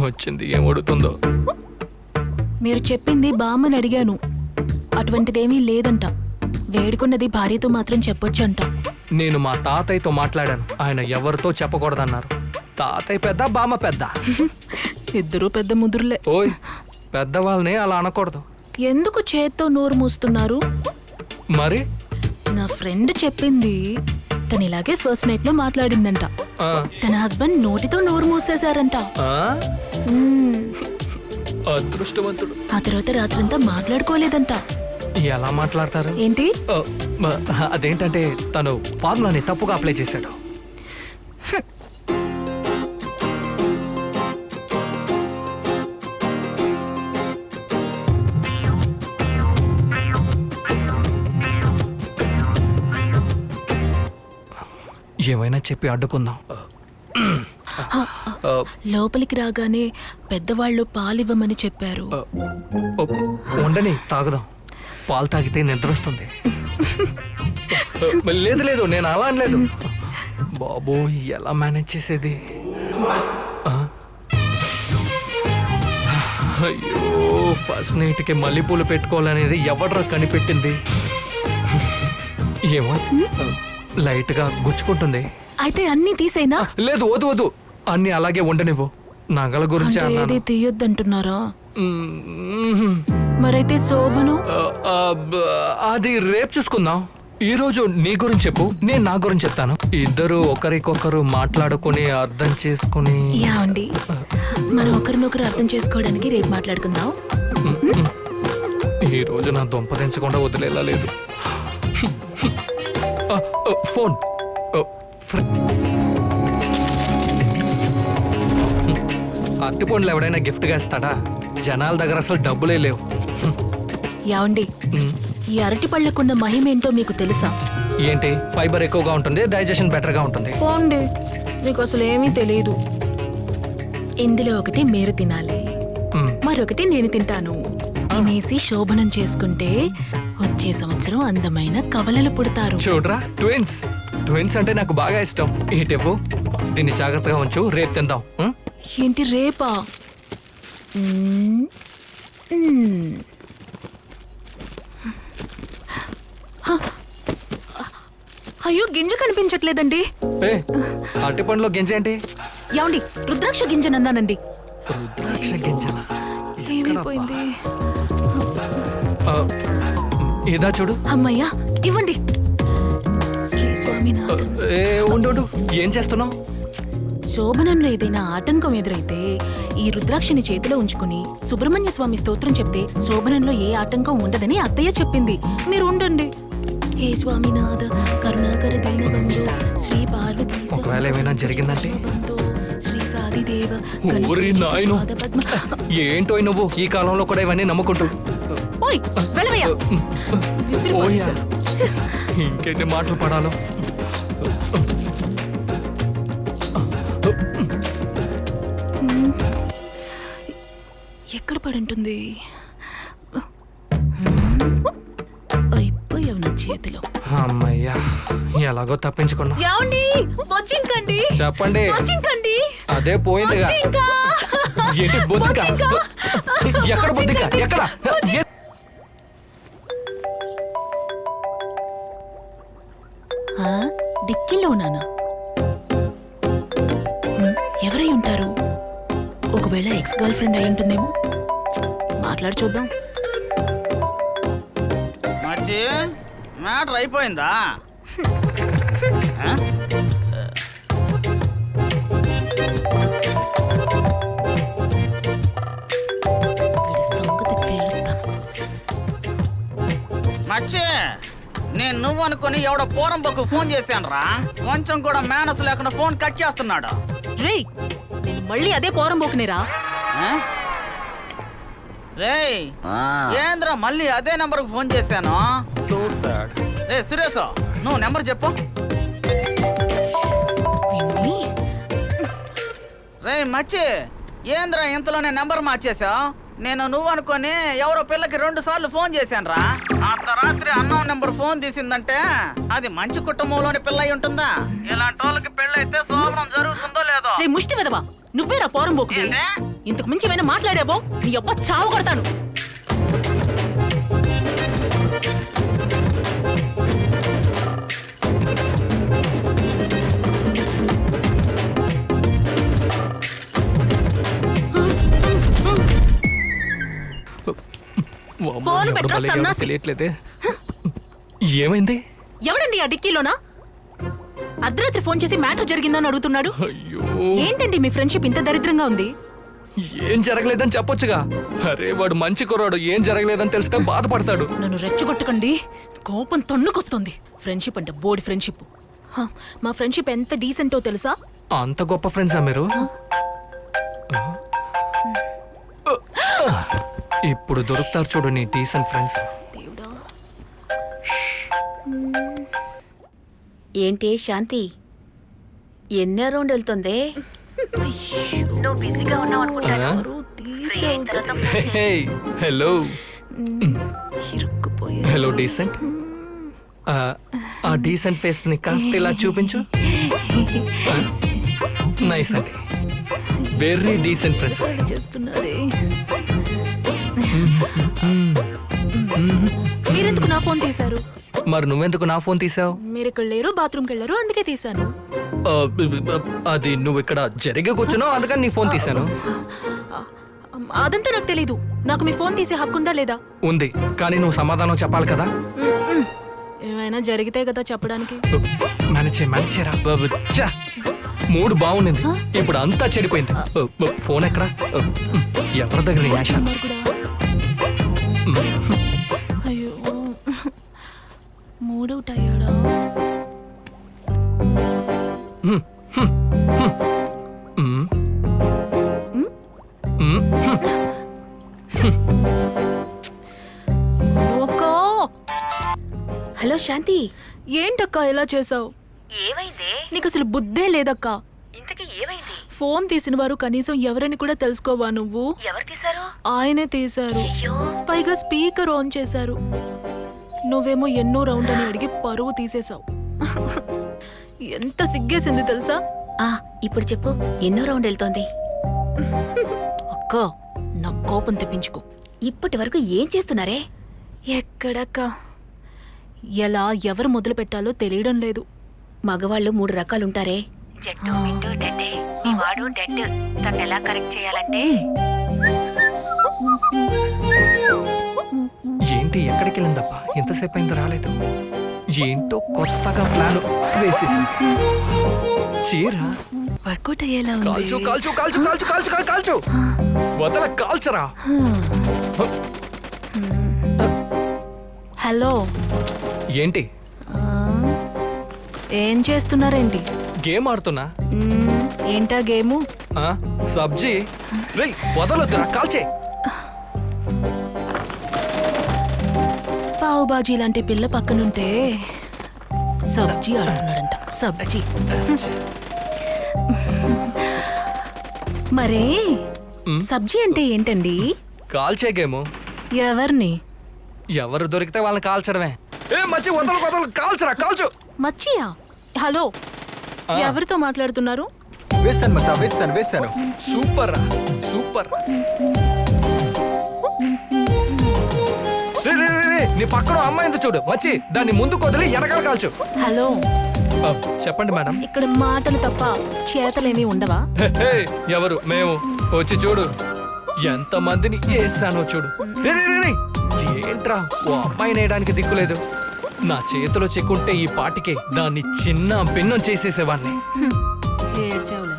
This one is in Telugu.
వచ్చింది ఏం అడుగుతుందో. మీరు చెప్పింది బామ్మని అడిగాను, అటువంటిదేమీ లేదంట. వేడుకున్నది భార్యతో మాత్రం చెప్పొచ్చంట. నేను మా తాతయ్యతో మాట్లాడాను, ఆయన ఎవరితో చెప్పకూడదన్నారు. తాతయ్య పెద్ద, బామ్మ పెద్ద. ఇద్దరూ పెద్ద ముదురులే. ఓయ్, పెద్దవాళ్ళని అలా అనకూడదు. ఎందుకు చేత్తో నోరు మూస్తున్నారు? మరి నా ఫ్రెండ్ చెప్పింది, తను ఇలాగే ఫస్ట్ నైట్ లో మాట్లాడిందంట. ఆ, తన హస్బెండ్ నోటితో నోరు మూసేశారంట. ఆ? మ్మ్. అదృష్టవంతుడు. ఆ తర్వాత రాత్రంతా మాట్లాడుకోలేదంట. ఎలా మాట్లాడతారు? ఏంటి? ఆ, అదేంటంటే తను ఫార్ములాని తప్పుగా అప్లై చేశాడు. ఏమైనా చెప్పి అడ్డుకుందాం. లోపలికి రాగానే పెద్దవాళ్ళు పాలివ్వమని చెప్పారు. ఉండని, తాగుదాం. పాలు తాగితే నిద్ర వస్తుంది. లేదు లేదు, నేను అలా అనలేదు. బాబు, ఎలా మేనేజ్ చేసేది? అయ్యో, ఫస్ట్ నైట్కి మల్లెపూలు పెట్టుకోవాలనేది ఎవడ్రా కనిపెట్టింది? ఏమో, లైట్గా గుచ్చుకుంటుంది. అయితే అన్ని తీసేనా? లేదు, వద్దు వద్దు, అన్ని అలాగే ఉండనివ్వు. నగల గురించి అన్నాను. తీయొద్దంటున్నారా? మరైతే శోభను అది రేపు చూసుకుందాం. ఈ రోజు నీ గురించి చెప్పు, నేను నా గురించి చెప్తాను. ఇద్దరు ఒకరికొకరు మాట్లాడుకుని అర్థం చేసుకుని. యావండి, మనం ఒకరినొకరు అర్థం చేసుకోవడానికి రేపు మాట్లాడుకుందాం. ఈ రోజు నా దొంప తెంచకుండా వదిలేలా లేదు. ఫోన్. అరటిపండ్లు ఎవడైనా గిఫ్ట్గా ఇస్తాడా? జనాల దగ్గర అసలు డబ్బులే లేవు. యావండి, ఈ అరటి పళ్ళకున్న మహిమేంటో మీకు తెలుసా? ఏంటి? ఫైబర్ ఎక్కువగా ఉంటుంది, డైజెషన్ బెటర్గా ఉంటుంది. పోండి, మీకు అసలు ఏమీ తెలియదు. ఇందులో ఒకటి మీరు తినాలి, మరొకటి నేను తింటాను. తినేసి శోభనం చేసుకుంటే వచ్చే సంవత్సరం అందమైన కవలలు పుడతారు. చూడరా, ట్విన్స్. ట్విన్స్ అంటే నాకు బాగా ఇష్టం. ఏంటేపు, దీన్ని జాగ్రత్తగా ఉంచు, రేపు తిందాం. ఏంటి రేపా? అయ్యో, గింజ కనిపించట్లేదండి. అరటిపండులో గింజ ఏంటి? ఏమండి, రుద్రాక్ష గింజనన్నానండి. రుద్రాక్ష గింజన ఏమైపోయింది? ఏదా చూడు. అమ్మయ్యా, ఇవ్వండి. శ్రీ స్వామినాథన్. ఉండు, ఏం చేస్తున్నావు? శోభనంలో ఏదైనా ఆటంకం ఎదురైతే ఈ రుద్రాక్షని చేతిలో ఉంచుకుని సుబ్రహ్మణ్య స్వామి స్తోత్రం చెప్తే శోభనంలో ఏ ఆటంకం ఉండదని అత్తయ్య చెప్పింది. మీరు ఉండండి. హే స్వామినాథ కరుణాకర దీనబంధు శ్రీ పార్వతీ ఒకవేళ ఏమైనా జరిగిందంటే? శ్రీ సాదిదేవ ఏంటో నువ్వు ఈ కాలంలో కూడా ఇవన్నీ నమ్ముకుంటూ. ఇంకెన్ని మాటలు పడాలో. ఎక్కడ పడుంటుంది? అయిపోయావు నా చేతిలో. అమ్మయ్యా, ఎలాగో తప్పించుకున్నా. చెప్పండి. అదే పోయింది. ఏంటి బొద్దిక? ఎక్కడ బొద్దిక? ఎక్కడ? డిక్కీలోనా? ఎవరై ఉంటారు? ఒకవేళ ఎక్స్ గర్ల్ ఫ్రెండ్ అయి ఉంటుందేమో. మాట్లాడి చూద్దాం. మ్యాటర్ అయిపోయిందా? సంగతి తెలుస్తాను. మచ్చి, నేను నువ్వు అనుకుని ఎవడో పోరంబోకు ఫోన్ చేశాను రా. కొంచెం కూడా మేనస్ లేకుండా ఫోన్ కట్ చేస్తున్నాడు. రేయ్, నేను మళ్ళీ అదే పోరంబోకునేరా. రేయ్, ఏంద్రా మళ్ళీ అదే నెంబర్కి ఫోన్ చేశాను? రే సురేష్, నువ్వు నెంబర్ చెప్పు. రే మచ్చి, ఏంద్రా ఇంతలోనే నెంబర్ మార్చేశావు? నేను నువ్వు అనుకొని ఎవరో పిల్లకి 2 సార్లు ఫోన్ చేశాను రా. రాత్రి అన్నం నెంబర్ ఫోన్ తీసిందంటే అది మంచి కుటుంబంలోని పిల్ల అయి ఉంటుందా? ఇలాంటి వాళ్ళకి పెళ్ళైతే శోభనం జరుగుతుందో లేదో? రే ముష్టి వెదవా, నువ్వేరా పోరం పోకువి. ఇంతకు మించి ఏమైనా మాట్లాడావో నీ అబ్బ చావు కొడతాను. వామ్మో, ఫోన్ ఎవరు పెట్టరా, భలేగా సన్నాసి. తెలియట్లేదే. ఏమైంది? ఎవడండి ఆ డిక్కీలోనా? అర్ధరాత్రి ఫోన్ చేసి మ్యాటర్ జరిగిందని అడుగుతున్నాడు. అయ్యో, ఏంటండి మీ ఫ్రెండ్షిప్ ఇంత దరిద్రంగా ఉంది? ఏం జరగలేదని చెప్పొచ్చుగా. అరే వాడు మంచి కుర్రాడు, ఏం జరగలేదని తెలిస్తే బాధపడతాడు. నన్ను రెచ్చగొట్టకండి, కోపం తన్నుకొస్తుంది. ఫ్రెండ్షిప్ అంటే బోడి ఫ్రెండ్షిప్. మా ఫ్రెండ్షిప్ ఎంత డీసెంటో తెలుసా? అంత గొప్ప ఫ్రెండ్సా మీరు? ఇప్పుడు దొరుకుతారు చూడు నీ డీసెంట్ ఫ్రెండ్స్. దేవుడా. ఏంటి శాంతి, ఎన్నో రౌండ్ వెళ్తుంది? నువ్వు బిజీగా ఉన్నావు అనుకుంటాను. ఎవరు తీసావు కదా. హలో ఇరుక్కుపోయా. Hello decent. ఆ డీసెంట్ ఫేస్ ని కాస్త ఇలా చూపించు. నైస్ అండి, వెరీ డీసెంట్ ఫ్రెండ్స్. చేస్తున్నారే. మీరెందుకు నా ఫోన్ తీశారు? మరి నువ్వెందుకు నా ఫోన్ తీసావు? మీరు ఇక్కడ లేరు, బాత్రూమ్కి వెళ్ళారు, అందుకే తీశాను. అది నువ్వు ఇక్కడ జరిగే కూర్చున్నావు, అందుకని నీ ఫోన్ తీసాను. అదంతా నాకు తెలీదు. నాకు మీ ఫోన్ తీసే హక్కు ఉందా లేదా? ఉంది, కానీ నువ్వు సమాధానం చెప్పాలి కదా. ఏమైనా జరిగితే కదా చెప్పడానికి. మేనేజరా మూడు బాగుండింది, ఇప్పుడు అంతా చెడిపోయింది. ఫోన్ ఎక్కడ? ఎవరి దగ్గర యాష? మరి కూడా. అయ్యో, మూడవుట్ అయ్యాడా? హలో శాంతి, ఏంటక్క ఇలా చేసావు? ఏమైంది? నీకు అసలు బుద్ధే లేదక్క. ఇంతకీ ఏమైంది? ఫోన్ తీసిన వారు కనీసం ఎవరని కూడా తెలుసుకోవా నువ్వు? ఎవరు తీశారు? ఆయనే తీశారు, అయ్యో, పైగా స్పీకర్ ఆన్ చేశారు. నువ్వేమో ఎన్నో రౌండ్ అని అడిగి పరువు తీసేశావు. ఎంత సిగ్గేసింది తెలుసా? ఇప్పుడు చెప్పు, ఎన్నో రౌండ్ వెళ్తోంది? అక్క, నా కోపం తెప్పించుకో. ఇప్పటి వరకు ఏం చేస్తున్నారే? ఎక్కడక్క, ఎలా ఎవరు మొదలు పెట్టాలో తెలియడం లేదు. మగవాళ్ళు 3 రకాలుంటారే. జట్టు మిట్టు డెడ్డే, మీ వాడు డెడ్. తను ఎలా కరెక్ట్ చేయాలంటే ఏంటి ఎక్కడికి వెళ్ళిందబ్బా? ఎంతసేపు అయింది రాలేదు. ఏంటో కొత్తగా ప్లాన్ వేసేసింది. చీర వర్కౌట్ అయ్యేలా కాల్చు ఉంది. కాల్చు కాల్చు కాల్చు కాల్చు కాల్చు కాల్చు వదల కాల్చరా. హలో, ఏంటి ఏం చేస్తున్నారేంటి? గేమ్ ఆడుతున్నా. ఏంటా గేము? సబ్జీ. రేయ్ వదలొద్దురా, కాల్చే. పావు బాజీ లాంటి పిల్ల పక్కనుంటే సబ్జీ ఆడుతున్నాడంట. సబ్జీ. మరే సబ్జీ అంటే ఏంటండి? కాల్చే గేము. ఎవరిని? ఎవరు దొరికితే వాళ్ళని కాల్చడమే. మచ్చి వదలు వదలు, కాల్చరా కాల్చు. మచ్చియా? హలో, ఎవరితో మాట్లాడుతున్నారు? వేస్తాను మచ్చా, వేస్తాను. సూపర్ రా, సూపర్. రే, రే, రే, రే, నీ పక్కన అమ్మాయింది చూడు మచ్చి, దాన్ని ముందుకు వదిలి వెనకాల కాల్చు. హలో, చెప్పండి మేడం. ఇక్కడ మాటలు తప్ప చేతలేమీ ఉండవా? హే, ఎవరు? మేము. వచ్చి చూడు ఎంత మందిని వేసానో చూడు. రే, రే, రే, రే. ఏంట్రా, ఓ అమ్మాయిని వేయడానికి దిక్కులేదు. నా చేతిలో చెక్కుంటే ఈ పాటికే దాన్ని చిన్న భిన్నం చేసేసేవాడిని. ఏడ్చావులే.